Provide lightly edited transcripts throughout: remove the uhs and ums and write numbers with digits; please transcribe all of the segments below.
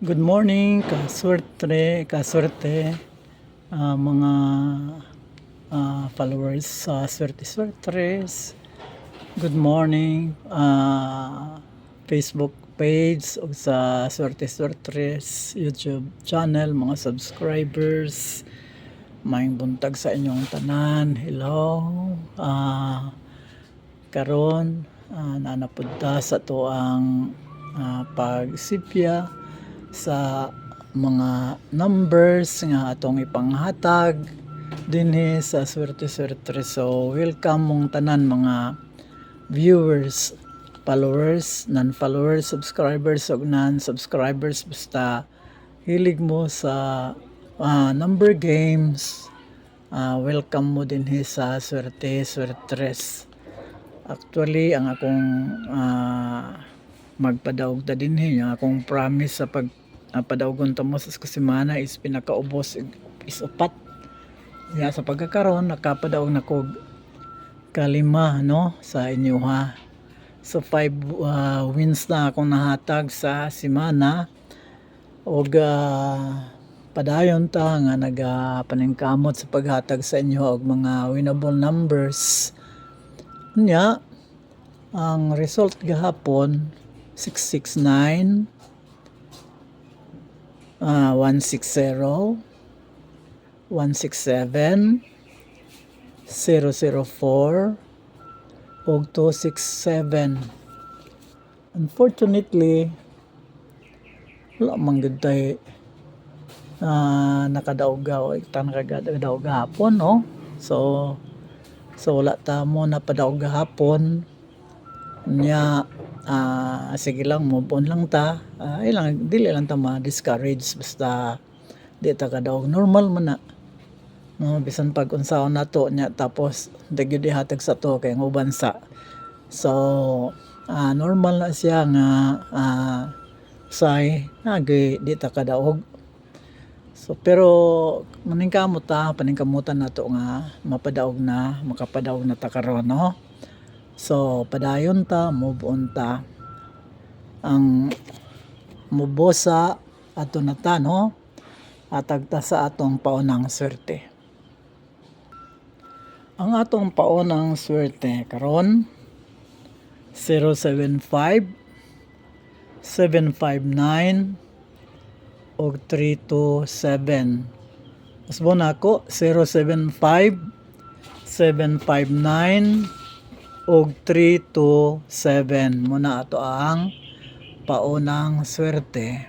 Good morning, kaswerte, mga followers sa Swerte-Swertres. Good morning, Facebook page o sa Swerte-Swertres YouTube channel, mga subscribers. Maayong buntag sa inyong tanan. Hello. Karon nanapudta sa tuang pagsipya sa mga numbers nga atong ipanghatag dinhi sa Swerte-Swerte. So welcome mong tanan mga viewers, followers, non-followers, subscribers ug non-subscribers, basta hilig mo sa number games. Welcome mo dinhi sa Swerte-Swerte. Actually ang akong magpadaog ta dinhi, ang akong promise sa padaugon ta mo sa semana is pinakaubos is upat. Sa pagkakaroon nakapadaog na kog kalima no sa inyo ha. So 5 wins na akong nahatag sa semana og padayon ta nga nagapaningkamot sa paghatag sa inyo og mga winnable numbers. Nya ang result gahapon 669 160 167 004 ug 267. Unfortunately wala man gud tay nakadaog gahapon no. So wala ta mo napadaog gahapon nya. Sige lang, move on lang ta. Dili lang ta ma-discourage, basta di ta kadaog, normal man na no, bisan pag unsaon nato nya tapos dagyo dihatag sa to kay ng bansa. So normal na siya nga say di ta kadaog. So pero paningkamutan nato nga makapadaog na ta karon no. So padayon ta, move on ta. Ang mubosa ato na ta no, atag ta sa atong paunang swerte. Ang atong paunang swerte karon 075 759 og 327. Usbo na ako 075 759 og 327 muna ato ang paunang swerte.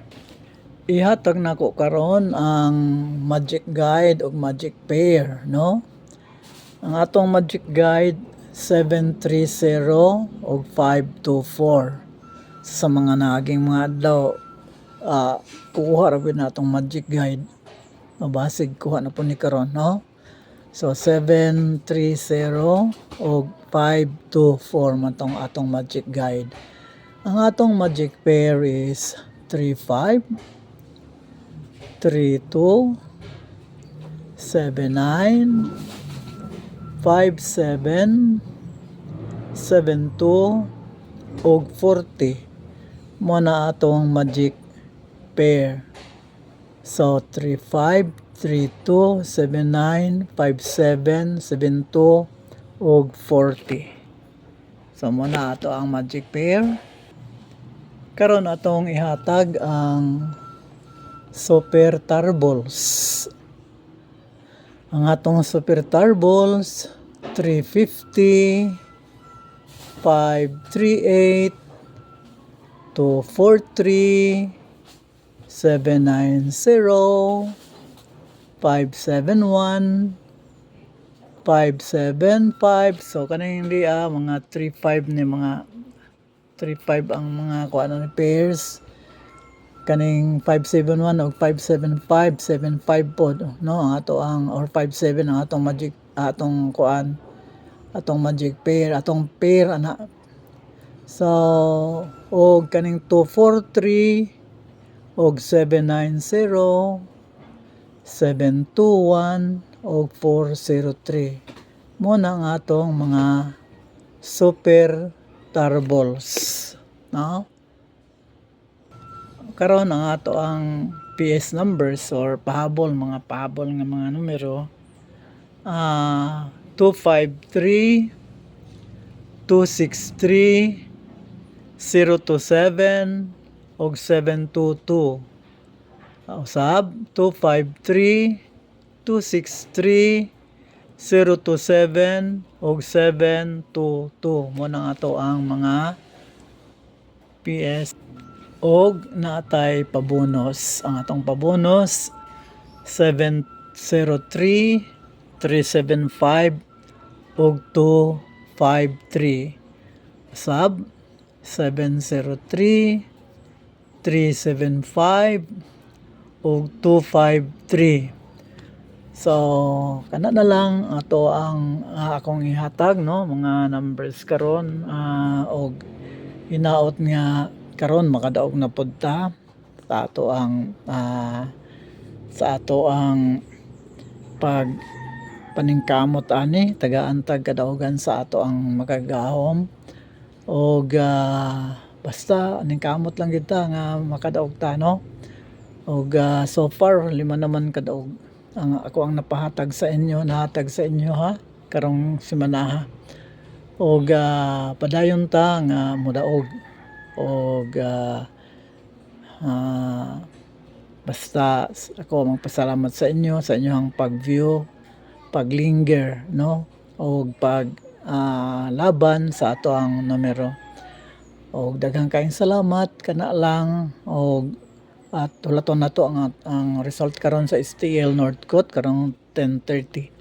Ihatag nako karon ang magic guide ug magic pair no. Ang atong magic guide 730 ug 524. Sa mga naging mga adlaw kuha ra gyud natong magic guide, mabasig kuha na po ni karon no. So 730 ug 524 man tong atong magic guide. Ang atong magic pair is 35 32 79 57 72 ug 40 mo na atong magic pair. So 35 32 79 57 72 ug 40. So muna ato ang magic pair. Karon atong ihatag ang super tarballs. Ang atong super tarballs 350 538 243 790 571 575. So kaning hindi mga 35 ni mga 35 ang mga kuan ni pairs. Kaning 571 o 575 75 pod no ang ato ang or 57 ang atong magic atong kuan atong magic pair, atong pair ana. So og kaning 243 og 790 721 og 403 mo na ang atong mga super tarballs no. karon ang ato ang PS numbers or pahabol, mga pahabol nga mga numero. 253, 263, 027, og 722. Usab, 253, 263, 027, og 722. Mo na ato ang mga PS. Og natay pabonus. Ang atong pabonus 703, 375, og 253. Sub 703, 375, og 253. So kana na lang ato ang akong ihatag, no, mga numbers karon, og hinaot nga karon makadaog na pud ta sa ato ang pag paningkamot ani tagaantag kadaogan sa ato ang makagahom. Og basta aning kamot lang kita nga makadaog ta, no. Og so far 5 naman kadaog ang ako ang nahatag sa inyo ha karong semana. Og padayon ta nga modaog. Og basta ako magpasalamat sa inyo sa inyong pag-view, paglinger, no, og pag laban sa ato ang numero. Og daghang kaayong salamat kana lang. Og at hulaton nato ang result karon sa STL North Coast karong 10:30.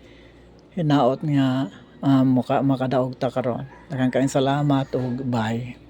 Hinaot nga makadaog ta karon. Daghang kaayong salamat og bye.